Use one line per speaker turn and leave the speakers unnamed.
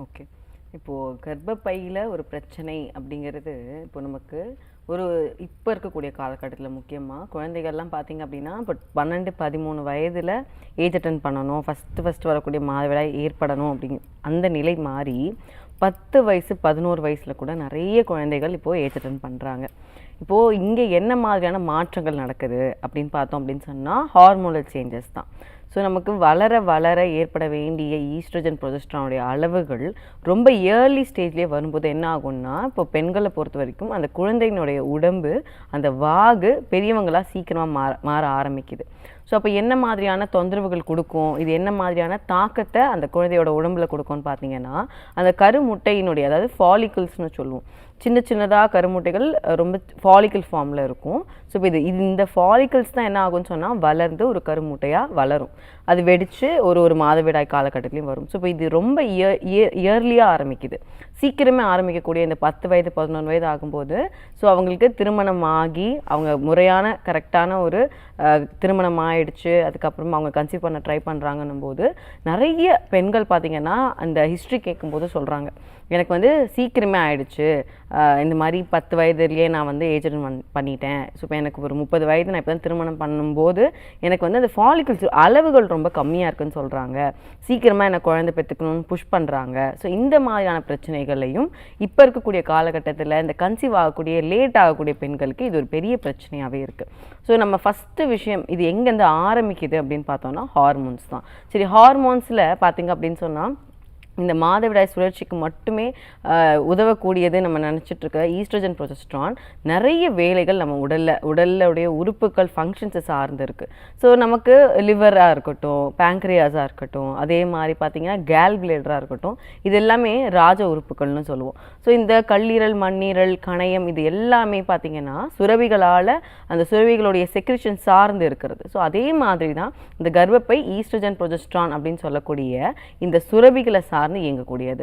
Okay. இப்போது கர்ப்பப்பையில் ஒரு பிரச்சனை அப்படிங்கிறது இப்போ நமக்கு ஒரு இப்போ இருக்கக்கூடிய காலகட்டத்தில் முக்கியமாக குழந்தைகள்லாம் பார்த்திங்க அப்படின்னா இப்போ 12-13 வயதில் ஏஜ் அட்டன் பண்ணணும், ஃபஸ்ட்டு வரக்கூடிய மாதவிடாய் ஏற்படணும் அப்படிங்க அந்த நிலை மாறி 10 வயசு 11 வயசில் கூட நிறைய குழந்தைகள் இப்போது ஏஜ் அட்டன் பண்ணுறாங்க. இப்போது இங்கே என்ன மாதிரியான மாற்றங்கள் நடக்குது அப்படின்னு பார்த்தோம் அப்படின்னு சொன்னால் ஹார்மோனல் சேஞ்சஸ் தான். ஸோ நமக்கு வளர வளர ஏற்பட வேண்டிய ஈஸ்ட்ரோஜன் ப்ரொஜெஸ்ட்ரானுடைய அளவுகள் ரொம்ப ஏர்லி ஸ்டேஜ்லேயே வரும்போது என்ன ஆகும்னா, இப்போ பெண்களை பொறுத்த வரைக்கும் அந்த குழந்தையினுடைய உடம்பு அந்த வாகு பெரியவங்களாக சீக்கிரமாக மாற ஆரம்பிக்குது. ஸோ அப்போ என்ன மாதிரியான தொந்தரவுகள் கொடுக்கும், இது என்ன மாதிரியான தாக்கத்தை அந்த குழந்தையோட உடம்புல கொடுக்கும்னு பார்த்தீங்கன்னா, அந்த கருமுட்டையினுடைய அதாவது ஃபாலிக்கிள்ஸ்னு சொல்லுவோம், சின்ன சின்னதாக கருமுட்டைகள் ரொம்ப ஃபாலிக்கல் ஃபார்மில் இருக்கும். ஸோ இப்போ இந்த ஃபாலிக்கல்ஸ் தான் என்ன ஆகும்னு சொன்னால் வளர்ந்து ஒரு கருமுட்டையாக வளரும். அது வெடித்து ஒரு மாதவிடாய் காலகட்டத்துலேயும் வரும். ஸோ இப்போ இது ரொம்ப இயர்லியாக ஆரம்பிக்குது. சீக்கிரமே ஆரம்பிக்கக்கூடிய இந்த 10 வயது 11 வயது ஆகும்போது ஸோ அவங்களுக்கு திருமணம் ஆகி அவங்க முறையான கரெக்டான ஒரு திருமணம் ஆயிடுச்சு, அதுக்கப்புறமா அவங்க கன்சீவ் பண்ண ட்ரை பண்ணுறாங்கன்னும் போது நிறைய பெண்கள் பார்த்திங்கன்னா அந்த ஹிஸ்ட்ரி கேட்கும்போது சொல்கிறாங்க, எனக்கு வந்து சீக்கிரமே ஆயிடுச்சு, இந்த மாதிரி 10 வயதுலேயே நான் வந்து ஏஜ் அட்டன் பண்ணிட்டேன். ஸோ இப்போ எனக்கு ஒரு 30 வயது நான் இப்போ தான் திருமணம் பண்ணும்போது எனக்கு வந்து அந்த ஃபாலிக்கல்ஸ் அளவுகள் ரொம்ப கம்மியாக இருக்குன்னு சொல்கிறாங்க, சீக்கிரமாக எனக்கு குழந்தை பெற்றுக்கணும்னு புஷ் பண்ணுறாங்க. ஸோ இந்த மாதிரியான பிரச்சனைகளையும் இப்போ இருக்கக்கூடிய காலகட்டத்தில் இந்த கன்சீவ் ஆகக்கூடிய லேட் ஆகக்கூடிய பெண்களுக்கு இது ஒரு பெரிய பிரச்சனையாகவே இருக்குது. ஸோ நம்ம ஃபஸ்ட்டு விஷயம் இது எங்கேருந்து ஆரம்பிக்குது அப்படின்னு பார்த்தோம்னா ஹார்மோன்ஸ் தான். சரி, ஹார்மோன்ஸில் பார்த்திங்க அப்படின்னு சொன்னால் இந்த மாதவிடாய் சுழற்சிக்கு மட்டுமே உதவக்கூடியது நம்ம நினச்சிட்ருக்க ஈஸ்ட்ரோஜன் ப்ரொஜெஸ்ட்ரான் நிறைய வேலைகள் நம்ம உடலுடைய உறுப்புகள் ஃபங்க்ஷன்ஸை சார்ந்து இருக்குது. ஸோ நமக்கு லிவராக இருக்கட்டும், பேங்க்ரியாஸாக இருக்கட்டும், அதே மாதிரி பார்த்திங்கன்னா கேல் பிளேடராக இருக்கட்டும், இது எல்லாமே ராஜ உறுப்புகள்னு சொல்லுவோம். ஸோ இந்த கல்லீரல், மண்ணீரல், கணையம் இது எல்லாமே பார்த்திங்கன்னா சுரவிகளால் அந்த சுரவிகளுடைய செக்ரிஷன் சார்ந்து இருக்கிறது. ஸோ அதே மாதிரி தான் இந்த கர்ப்பப்பை ஈஸ்ட்ரோஜன் ப்ரொஜெஸ்ட்ரான் அப்படின்னு சொல்லக்கூடிய இந்த சுரவிகளை சார்ந்து இயங்கக்கூடியது.